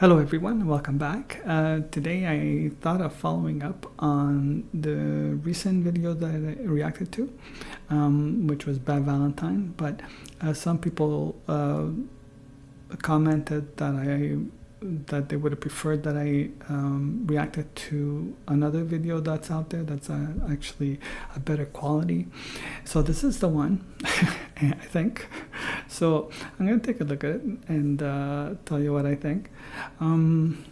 Hello everyone, welcome back. Today I thought of following up on the recent video that I reacted to, which was by Valentine, but some people commented that they would have preferred that I reacted to another video that's out there that's actually a better quality. So this is the one, I think. So I'm going to take a look at it and tell you what I think. On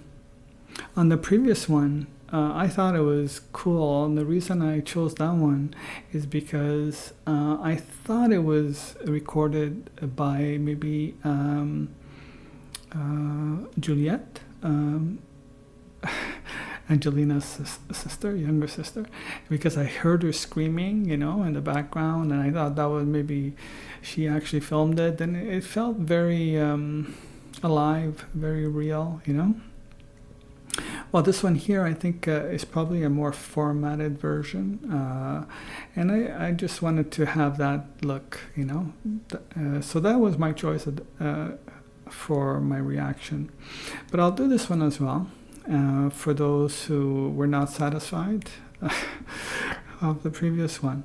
the previous one, I thought it was cool, and the reason I chose that one is because I thought it was recorded by maybe Juliet, Angelina's sister, younger sister, because I heard her screaming, in the background, and I thought that was maybe she actually filmed it, and it felt very alive, very real, Well, this one here, I think, is probably a more formatted version, and I just wanted to have that look, so that was my choice for my reaction. But I'll do this one as well, for those who were not satisfied of the previous one.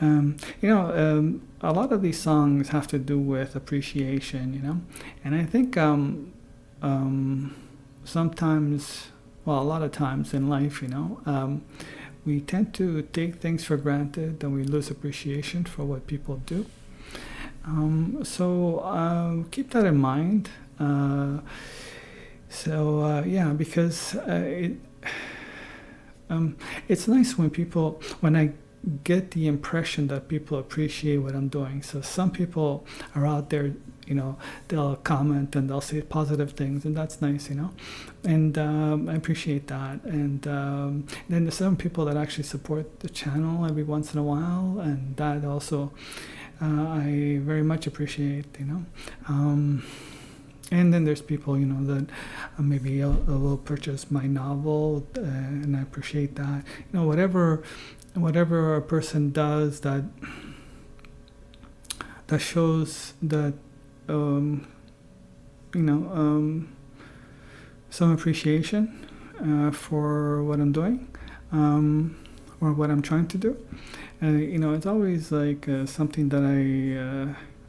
A lot of these songs have to do with appreciation, and I think sometimes, well, a lot of times in life, we tend to take things for granted and we lose appreciation for what people do. So keep that in mind. Because it's nice when I get the impression that people appreciate what I'm doing. So some people are out there, they'll comment and they'll say positive things, and that's nice, and I appreciate that. And then there's some people that actually support the channel every once in a while, and that also I very much appreciate, and then there's people, that maybe will purchase my novel, and I appreciate that. Whatever a person does that shows that, some appreciation for what I'm doing, or what I'm trying to do. It's always like something that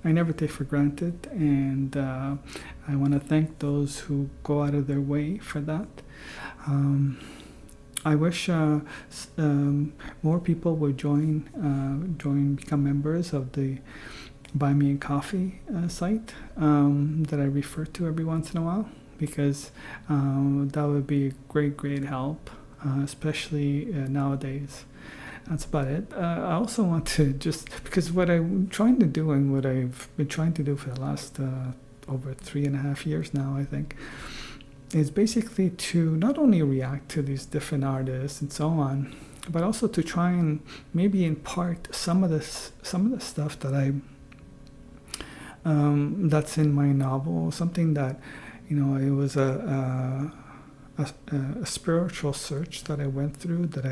I never take for granted, and I want to thank those who go out of their way for that. I wish more people would become members of the Buy Me a Coffee site that I refer to every once in a while, because that would be a great help, especially nowadays. That's about it. I also want to because what I'm trying to do, and what I've been trying to do for the last over 3.5 years now, I think, is basically to not only react to these different artists and so on, but also to try and maybe impart some of the stuff that that's in my novel, something that, it was a spiritual search that I went through, that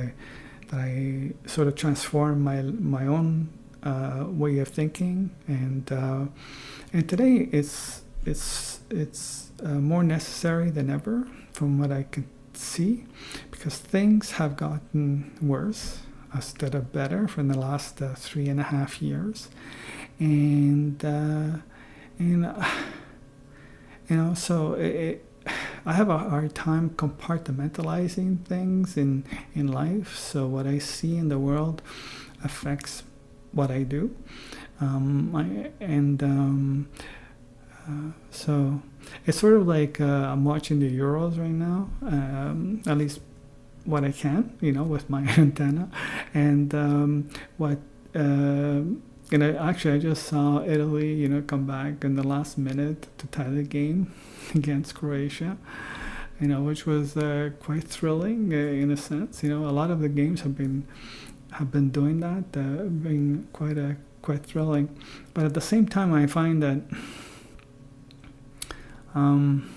I sort of transformed my own way of thinking, and today it's more necessary than ever, from what I can see, because things have gotten worse instead of better from the last 3.5 years, and so I have a hard time compartmentalizing things in life. So what I see in the world affects what I do, so it's sort of like I'm watching the Euros right now, at least what I can, with my antenna, and actually I just saw Italy, come back in the last minute to tie the game against Croatia, which was quite thrilling in a sense. A lot of the games have been doing that, being quite thrilling, but at the same time I find that I'm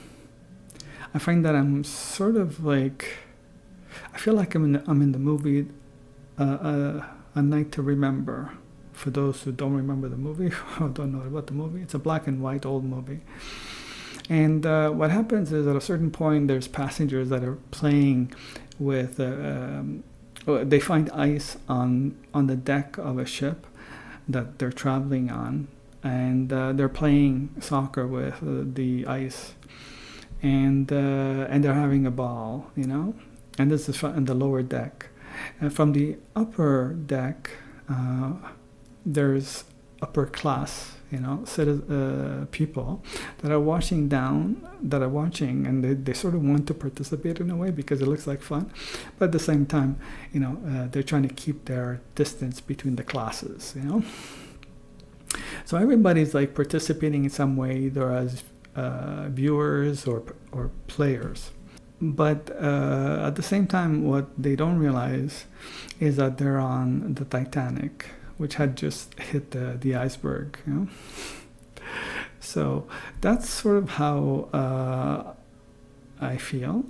sort of like, I feel like I'm in the movie A Night to Remember. For those who don't remember the movie or don't know about the movie, it's a black and white old movie, And what happens is at a certain point, there's passengers that are playing with, they find ice on the deck of a ship that they're traveling on, and they're playing soccer with the ice, and they're having a ball, and this is on the lower deck. And from the upper deck, there's upper class, people that are watching, and they sort of want to participate in a way because it looks like fun, but at the same time, they're trying to keep their distance between the classes, So everybody's like participating in some way, either as viewers or players. But at the same time, what they don't realize is that they're on the Titanic, which had just hit the iceberg. So that's sort of how I feel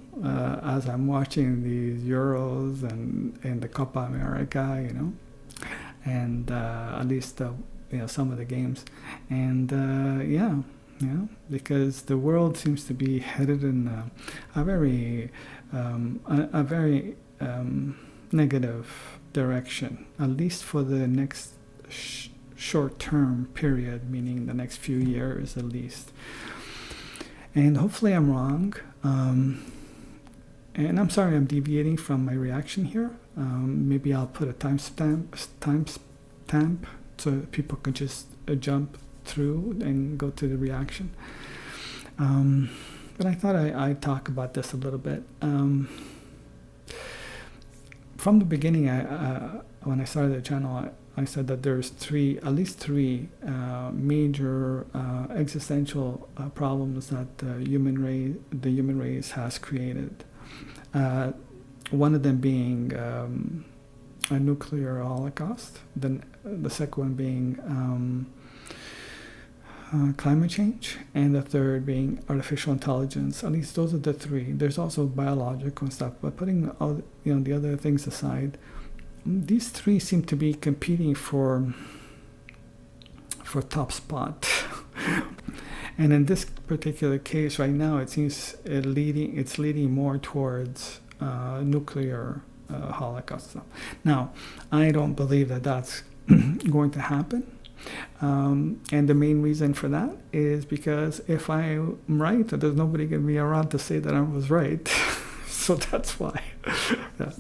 as I'm watching these Euros and the Copa America, and at least some of the games, and because the world seems to be headed in a very negative direction, at least for the next short-term period, meaning the next few years at least. And hopefully I'm wrong. And I'm sorry I'm deviating from my reaction here. Maybe I'll put a timestamp so people can just jump through and go to the reaction. But I thought I'd talk about this a little bit. From the beginning, when I started the channel, I said that there's at least three major existential problems that the human race has created. One of them being a nuclear holocaust. Then the second one being climate change, and the third being artificial intelligence. At least those are the three. There's also biological stuff, but putting all the other things aside, these three seem to be competing for top spot. And in this particular case, right now, it seems it's leading more towards nuclear holocaust. Now, I don't believe that that's going to happen. And the main reason for that is because if I'm right, there's nobody going to be around to say that I was right. So that's why. Yeah.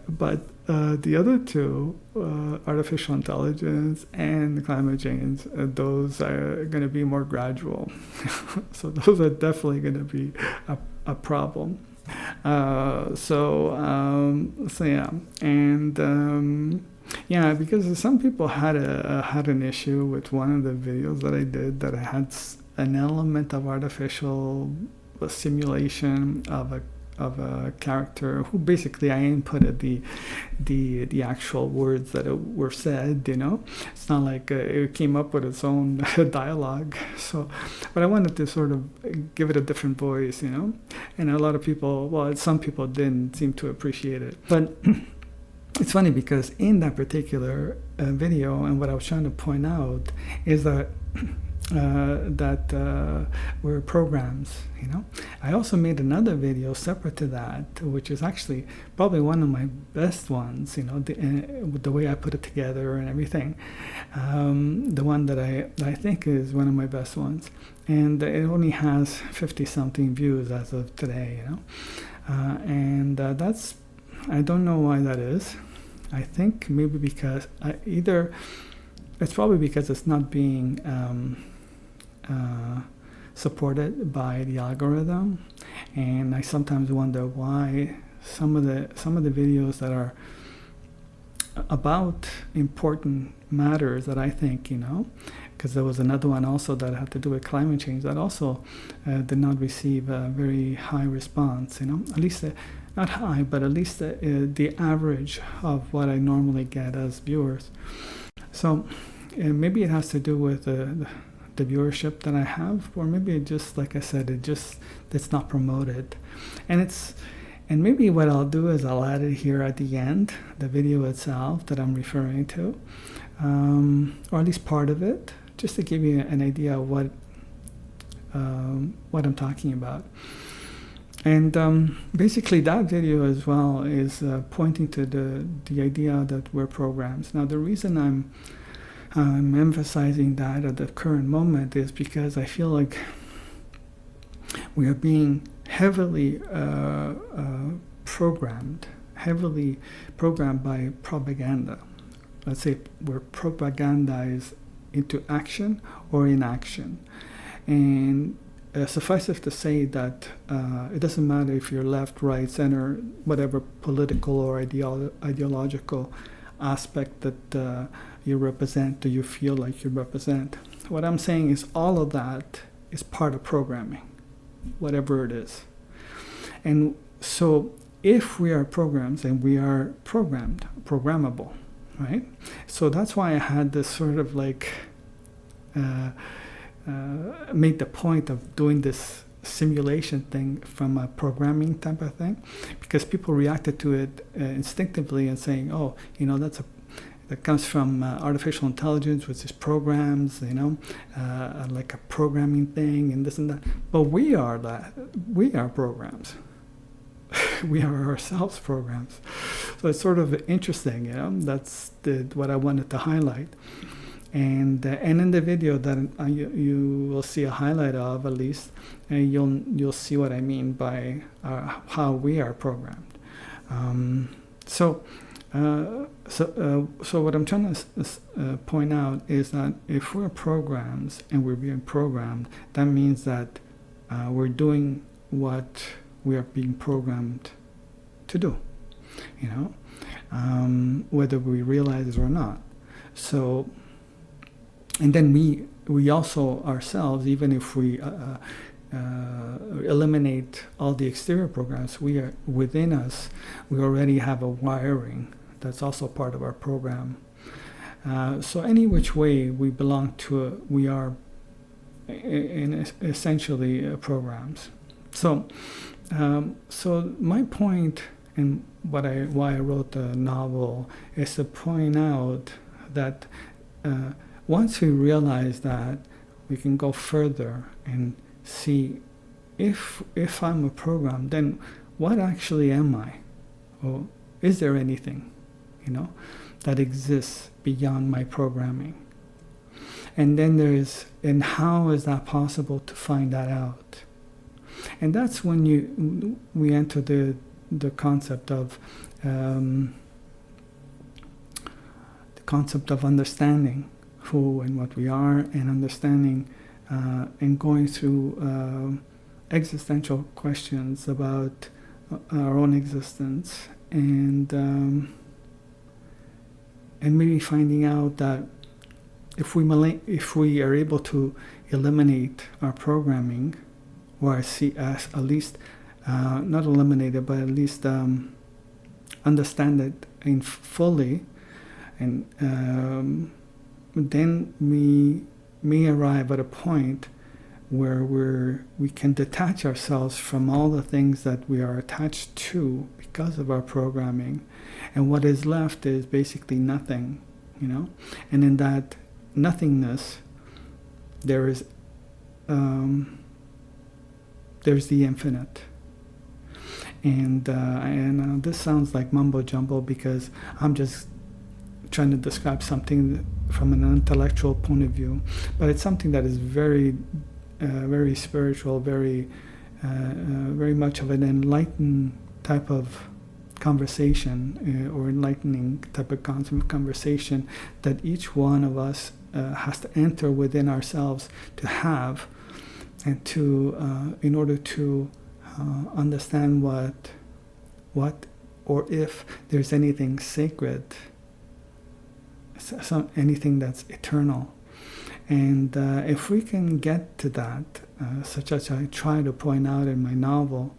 But the other two, artificial intelligence and climate change, those are going to be more gradual. So those are definitely going to be a problem. So yeah, and yeah, because some people had an issue with one of the videos that I did, that I had an element of artificial simulation of a character who basically I inputted the actual words that were said. It's not like it came up with its own dialogue. So, but I wanted to sort of give it a different voice, and a lot of people, some people didn't seem to appreciate it, but. It's funny because in that particular video, and what I was trying to point out is that were programs. I also made another video separate to that, which is actually probably one of my best ones. With the way I put it together and everything, the one that I think is one of my best ones, and it only has 50-something views as of today. And that's, I don't know why that is. I think maybe because it's probably because it's not being supported by the algorithm, and I sometimes wonder why some of the videos that are about important matters that I think, because there was another one also that had to do with climate change that also did not receive a very high response, at least not high, but at least the average of what I normally get as viewers. So maybe it has to do with the viewership that I have, or maybe it just, like I said, it's not promoted. And maybe what I'll do is I'll add it here at the end, the video itself that I'm referring to, or at least part of it, just to give you an idea of what what I'm talking about. And basically that video as well is pointing to the idea that we're programs. Now the reason I'm emphasizing that at the current moment is because I feel like we are being heavily programmed by propaganda. Let's say we're propagandized into action or inaction. And suffice it to say that it doesn't matter if you're left, right, center, whatever political or ideological aspect that you represent or you feel like you represent. What I'm saying is all of that is part of programming, whatever it is. And so if we are programs, and we are programmable, right? So that's why I had this sort of like made the point of doing this simulation thing from a programming type of thing, because people reacted to it instinctively and saying, oh, that comes from artificial intelligence, which is programs, like a programming thing and this and that. But we are programs. We are ourselves programs. So it's sort of interesting, that's what I wanted to highlight. And in the video that you will see a highlight of, at least, you'll see what I mean by how we are programmed. So what I'm trying to point out is that if we're programs and we're being programmed, that means that we're doing what we are being programmed to do, whether we realize it or not. So, and then we also ourselves, even if we eliminate all the exterior programs, we are within us. We already have a wiring that's also part of our program. So any which way we belong to, we are essentially programs. So my point and why I wrote the novel is to point out that once we realize that, we can go further and see if I'm a program, then what actually am I? Or is there anything, that exists beyond my programming? And then and how is that possible to find that out? And that's when we enter the concept of understanding who and what we are, and understanding and going through existential questions about our own existence, and maybe finding out that if we are able to eliminate our programming, or see as at least not eliminate it, but at least understand it fully, and then we may arrive at a point where we can detach ourselves from all the things that we are attached to because of our programming, and what is left is basically nothing, and in that nothingness there's the infinite. And this sounds like mumbo jumbo because I'm just trying to describe something from an intellectual point of view, but it's something that is very, very spiritual, very much of an enlightened type of conversation, or enlightening type of conversation that each one of us has to enter within ourselves to have, and to in order to understand what or if there's anything sacred, anything that's eternal. And if we can get to that, such as I try to point out in my novel,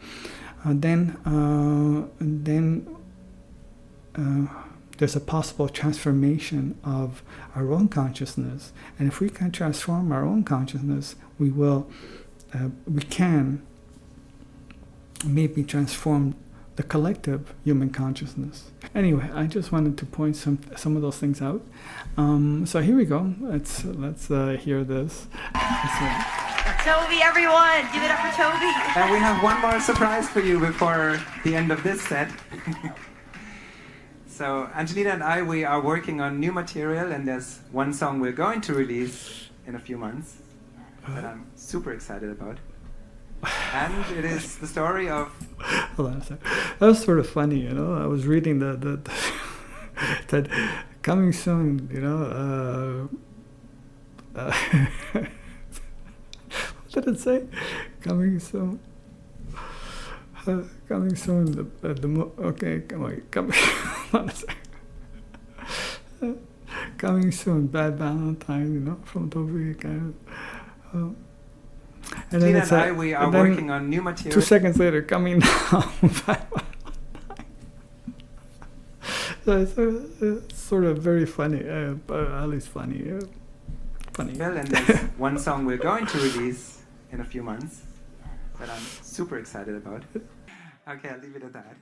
then there's a possible transformation of our own consciousness. And if we can transform our own consciousness, we can maybe transform the collective human consciousness. Anyway, I just wanted to point some of those things out. So here we go. Let's hear this. Toby, everyone. Give it up for Toby. And we have one more surprise for you before the end of this set. So Angelina and I, we are working on new material, and there's one song we're going to release in a few months that I'm super excited about. And it is the story of... Hold on a second. That was sort of funny, you know. I was reading the that coming soon, you know. What did it say? Coming soon. Coming soon. Okay, coming. Hold on a second. Coming soon. Bad Valentine, you know, from Toby kind of. And then and I, we are working on new material. 2 seconds later, coming now. So it's sort of very funny, at least funny. Funny. Well, and there's one song we're going to release in a few months that I'm super excited about. Okay, I'll leave it at that.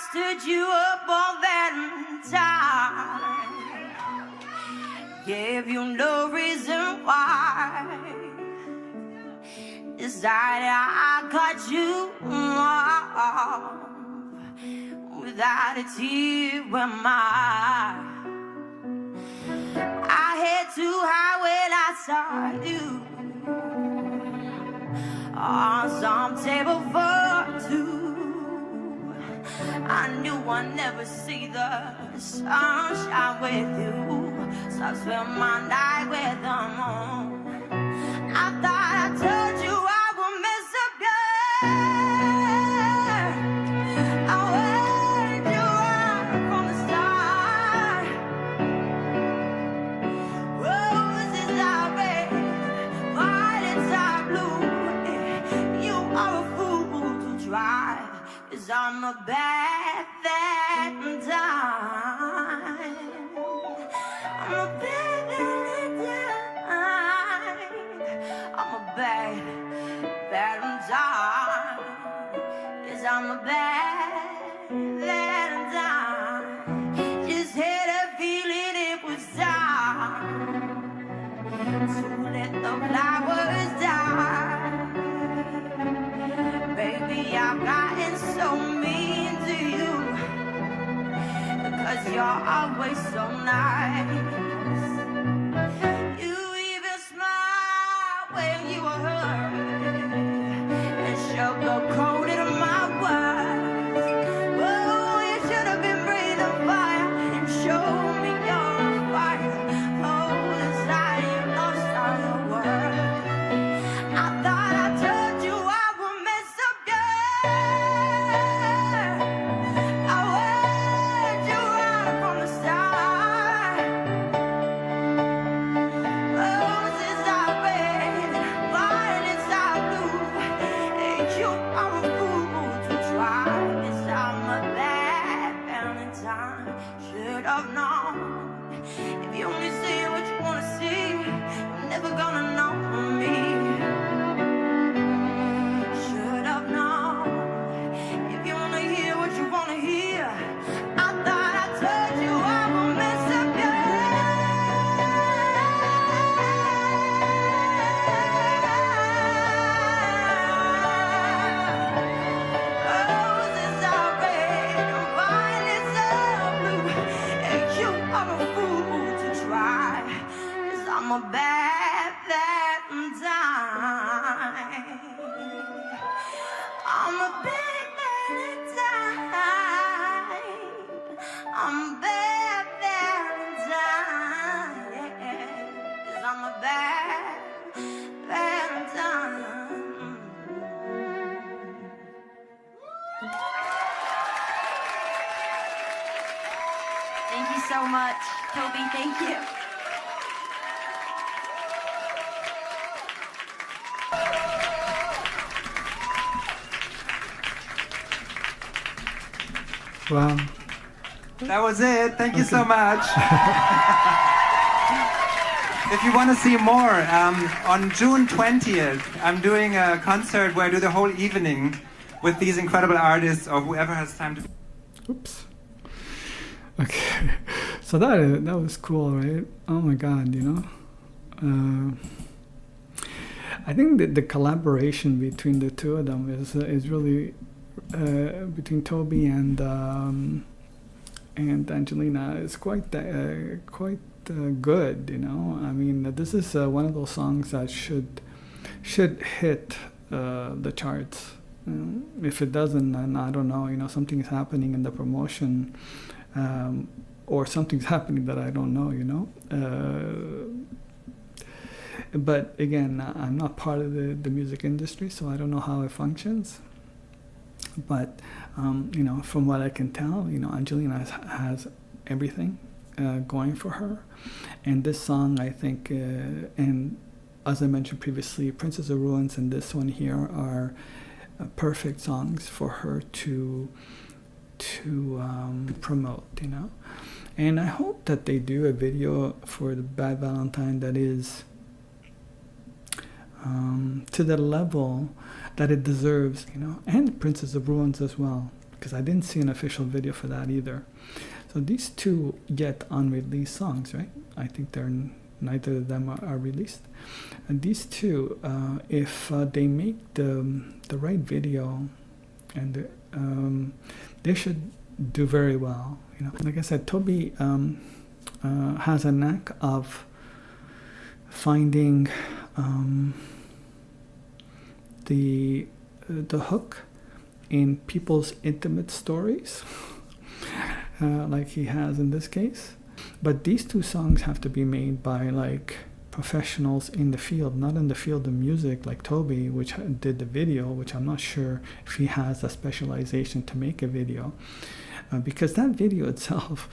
Stood you up on Valentine, gave you no reason why, decided I cut you off without a tear in my eye. I had to hide when I saw you on some table for two. I knew I'd never see the sunshine with you, so I spent my night with the moon. I thought I told you I would mess up good. I wanted you right from the start. Roses are red, violets are blue. You are a fool to try, 'cause I'm a bad Valentine. I'm a bad Valentine. I'm a bad Valentine. Yes, I'm a bad Valentine. Just had a feeling it was time to let the flowers die. Baby, I've gotten so mean to you, because you're always so nice. You even smile when you were hurt and sugar-coated my words. Oh, you should have been breathing fire and showed me you're a fighter. Oh, inside you lost all your words. I thought I told you I would mess up good. I wanted you right from the start. Roses are red, violets are blue, and you are a fool to try. Yes, I'm a bad Valentine. Should have known. If you only see what you wanna see, you're never gonna know me. Should have known. If you wanna hear what you wanna hear, I thought I told you I would mess up Roses are red, violets are blue, and you are a fool to try, 'cause I'm a bad Valentine. I'm a bad Valentine. I'm a bad Valentine. Yeah, 'cause I'm a bad Valentine. Thank you so much, Toby. Thank you. Wow. That was it. Thank you so much. If you want to see more, on June 20th, I'm doing a concert where I do the whole evening with these incredible artists or whoever has time to. Oops. Okay. So that was cool, right? Oh my God, I think that the collaboration between the two of them is really between Toby and Angelina is quite good. I mean, this is one of those songs that should hit the charts. If it doesn't, then I don't know. Something is happening in the promotion, or something's happening that I don't know. But again, I'm not part of the music industry, so I don't know how it functions. But from what I can tell, Angelina has everything going for her, and this song, I think, and as I mentioned previously, Princess of Ruins and this one here are perfect songs for her to promote. And I hope that they do a video for the Bad Valentine that is to the level that it deserves, and Princess of Ruins as well, because I didn't see an official video for that either. So these two yet unreleased songs, right? I think neither of them are released. And these two, if they make the right video, and they should do very well. Like I said, Toby has a knack of finding the hook in people's intimate stories, like he has in this case. But these two songs have to be made by professionals in the field, not in the field of music like Toby, which did the video, which I'm not sure if he has a specialization to make a video, because that video itself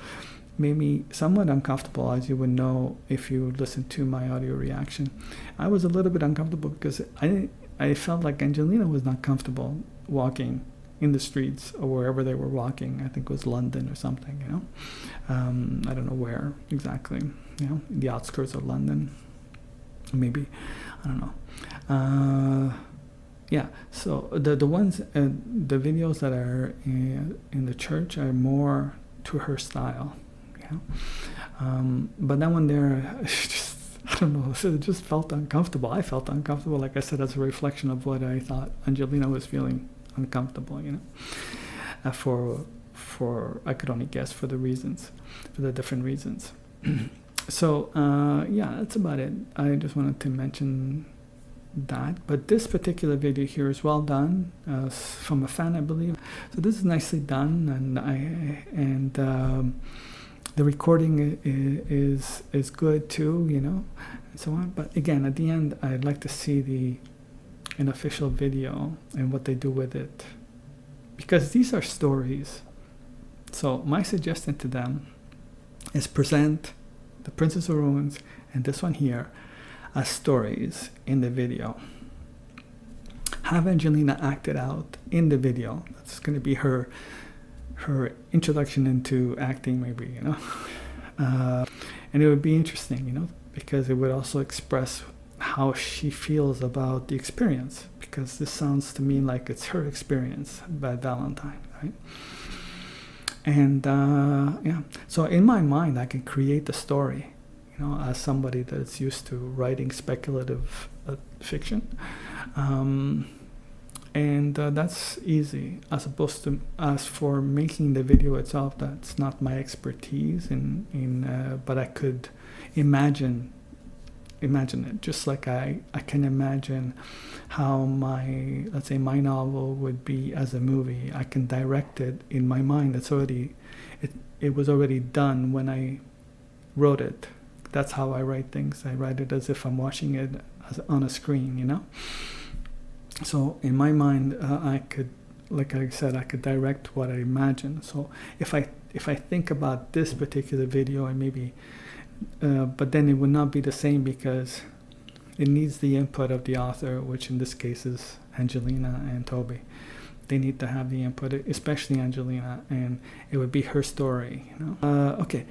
made me somewhat uncomfortable, as you would know if you listened to my audio reaction. I was a little bit uncomfortable because I felt like Angelina was not comfortable walking in the streets or wherever they were walking. I think it was London or something, I don't know where exactly, the outskirts of London, maybe, I don't know. Yeah, so the ones, the videos that are in the church are more to her style, but that one there, just, I don't know, it just felt uncomfortable. I felt uncomfortable, like I said, as a reflection of what I thought Angelina was feeling uncomfortable, for I could only guess for the different reasons. So yeah, that's about it. I just wanted to mention that. But this particular video here is well done, from a fan, I believe. So this is nicely done, and the recording is good too, and so on. But again, at the end, I'd like to see an official video and what they do with it, because these are stories. So my suggestion to them is present the Princess of Ruins and this one here as stories in the video. Have Angelina act it out in the video. That's going to be her introduction into acting, maybe, and it would be interesting, because it would also express how she feels about the experience, because this sounds to me like it's her experience, Bad Valentine, right? And yeah, so in my mind, I can create the story, as somebody that's used to writing speculative fiction, and that's easy, as opposed to as for making the video itself. That's not my expertise but I could imagine it, just like I can imagine how let's say my novel would be as a movie. I can direct it in my mind. It was already done when I wrote it. That's how I write things. I write it as if I'm watching it on a screen, So in my mind, I could, like I said, I could direct what I imagine. So if I think about this particular video, and maybe but then it would not be the same, because it needs the input of the author, which in this case is Angelina and Toby. they need to have the input, especially Angelina, and it would be her story, you know. Okay,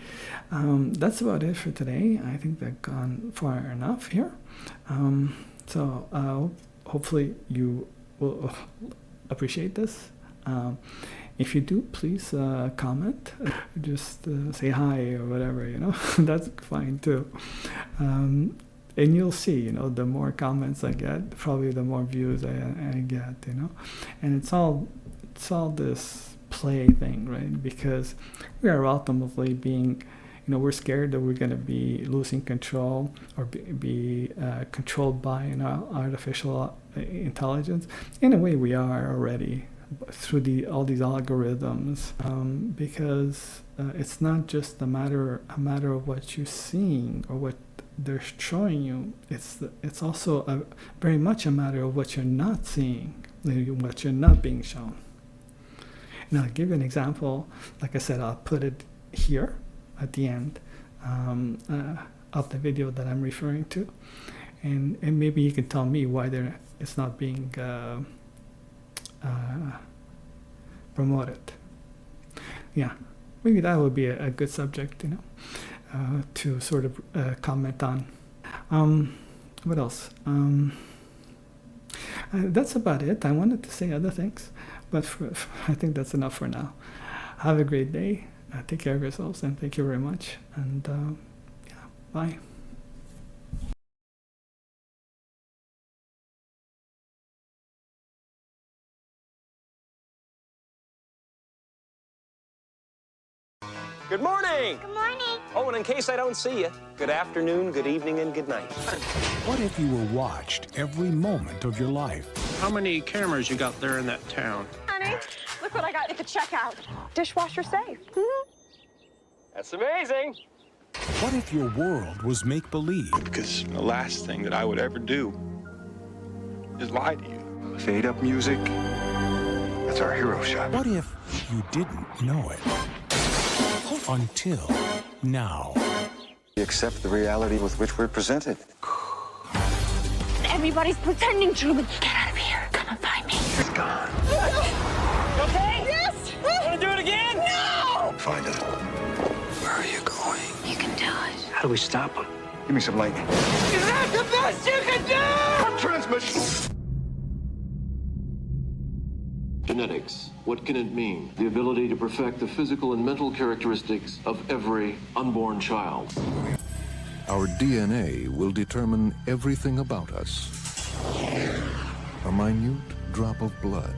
that's about it for today. I think they've gone far enough here. So hopefully you will appreciate this. If you do, please comment. Just say hi or whatever, you know. That's fine too. And you'll see, you know, the more comments I get, probably the more views I get, you know. And it's all this play thing, right? Because we are ultimately being, you know, we're scared that we're going to be losing control or be controlled by, you know, artificial intelligence. In a way, we are already through all these algorithms, because it's not just a matter of what you're seeing or what they're showing you. It's also very much a matter of what you're not seeing, what you're not being shown. And I'll give you an example. Like I said, I'll put it here at the end of the video that I'm referring to, and maybe you can tell me why it's not being promoted. Yeah, maybe that would be a good subject, you know, to sort of comment on. What else? That's about it. I wanted to say other things, but I think that's enough for now. Have a great day. Take care of yourselves, and thank you very much. And yeah, bye. Good morning. Good morning. Oh, and in case I don't see you, good afternoon, good evening, and good night. What if you were watched every moment of your life? How many cameras you got there in that town? Honey, look what I got at the checkout. Dishwasher safe. That's amazing. What if your world was make-believe? Because the last thing that I would ever do is lie to you. Fade up music. That's our hero shot. What if you didn't know it? Until now. We accept the reality with which we're presented. Everybody's pretending to. Get out of here. Come and find me. It's gone. Okay? Yes! Want to do it again? No! Find it. Where are you going? You can do it. How do we stop them? Give me some lightning. Is that the best you can do? Transmission. Genetics. What can it mean? The ability to perfect the physical and mental characteristics of every unborn child. Our DNA will determine everything about us. A minute drop of blood,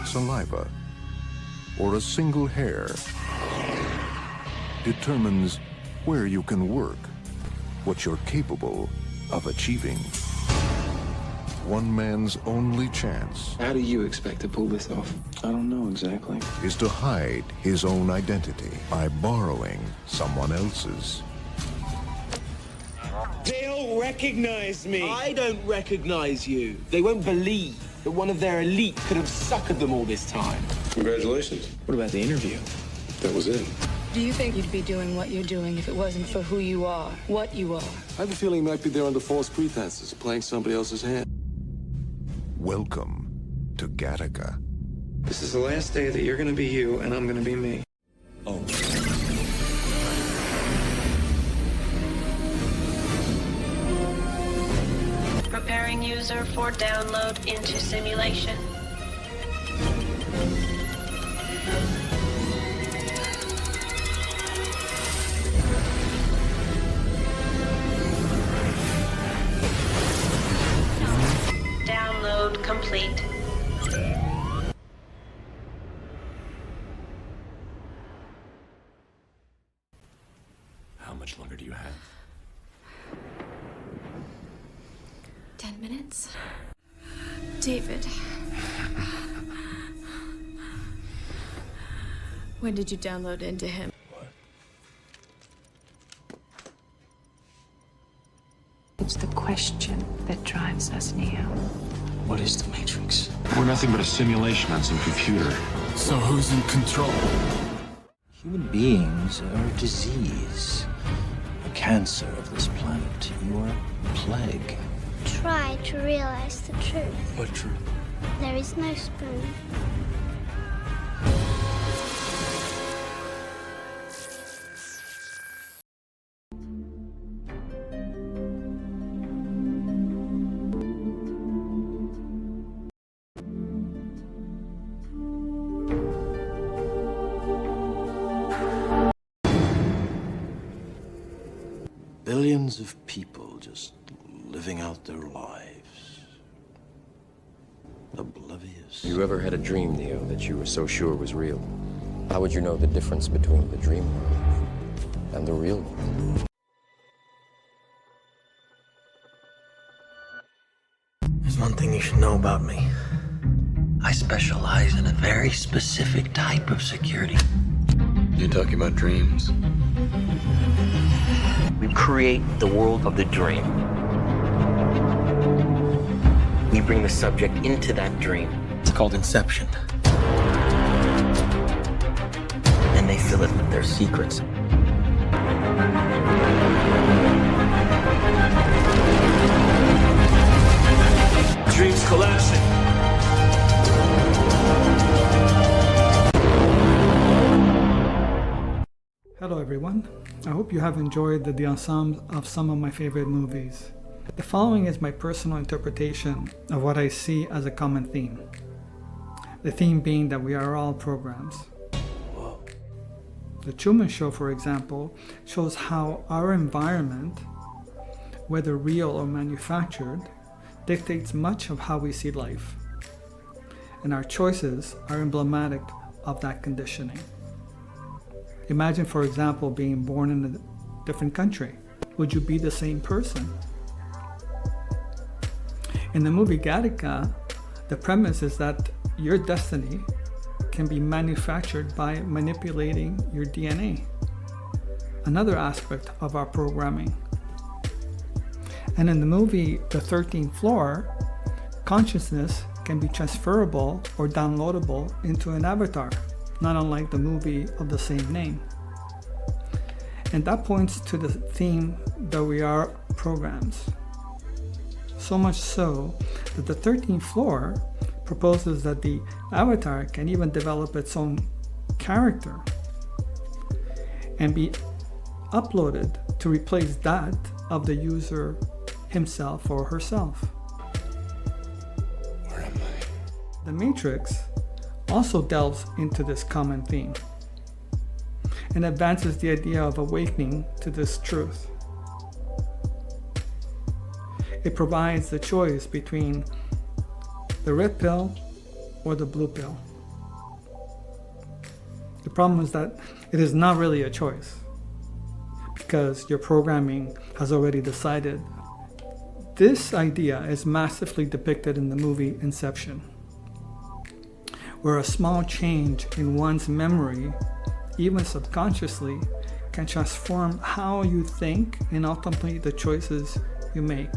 saliva, or a single hair determines where you can work, what you're capable of achieving. One man's only chance How do you expect to pull this off? I don't know exactly. is to hide his own identity by borrowing someone else's. They'll recognize me. I don't recognize you. They won't believe that one of their elite could have suckered them all this time. Congratulations. What about the interview? That was it. Do you think you'd be doing what you're doing if it wasn't for who you are, what you are? I have a feeling you might be there under false pretenses, playing somebody else's hand. Welcome to Gattaca. This is the last day that you're going to be you and I'm going to be me. Oh. Preparing user for download into simulation. Download complete. How much longer do you have? 10 minutes. David. When did you download into him? It's the question that drives us, Neo. What is the Matrix? We're nothing but a simulation on some computer. So who's in control? Human beings are a disease, a cancer of this planet. You are a plague. Try to realize the truth. What truth? There is no spoon. Billions of people just living out their lives. Oblivious. You ever had a dream, Neo, that you were so sure was real? How would you know the difference between the dream world and the real world? There's one thing you should know about me. I specialize in a very specific type of security. You talking about dreams? We create the world of the dream. We bring the subject into that dream. It's called Inception. And they fill it with their secrets. Dreams collapsing. Hello everyone, I hope you have enjoyed the ensemble of some of my favorite movies. The following is my personal interpretation of what I see as a common theme. The theme being that we are all programs. The Truman Show, for example, shows how our environment, whether real or manufactured, dictates much of how we see life. And our choices are emblematic of that conditioning. Imagine, for example, being born in a different country. Would you be the same person? In the movie Gattaca, the premise is that your destiny can be manufactured by manipulating your DNA, another aspect of our programming. And in the movie The 13th Floor, consciousness can be transferable or downloadable into an avatar, not unlike the movie of the same name. And that points to the theme that we are programs. So much so that the 13th Floor proposes that the avatar can even develop its own character and be uploaded to replace that of the user himself or herself. Where am I? The Matrix also delves into this common theme and advances the idea of awakening to this truth. It provides the choice between the red pill or the blue pill. The problem is that it is not really a choice because your programming has already decided. This idea is massively depicted in the movie Inception, where a small change in one's memory, even subconsciously, can transform how you think and ultimately the choices you make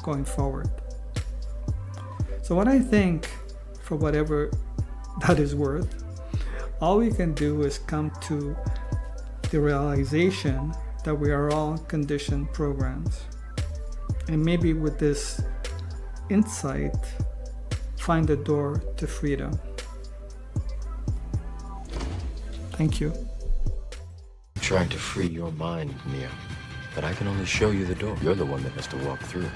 going forward. So what I think, for whatever that is worth, all we can do is come to the realization that we are all conditioned programs. And maybe with this insight, find the door to freedom. Thank you. I'm trying to free your mind, Neo, but I can only show you the door. You're the one that has to walk through.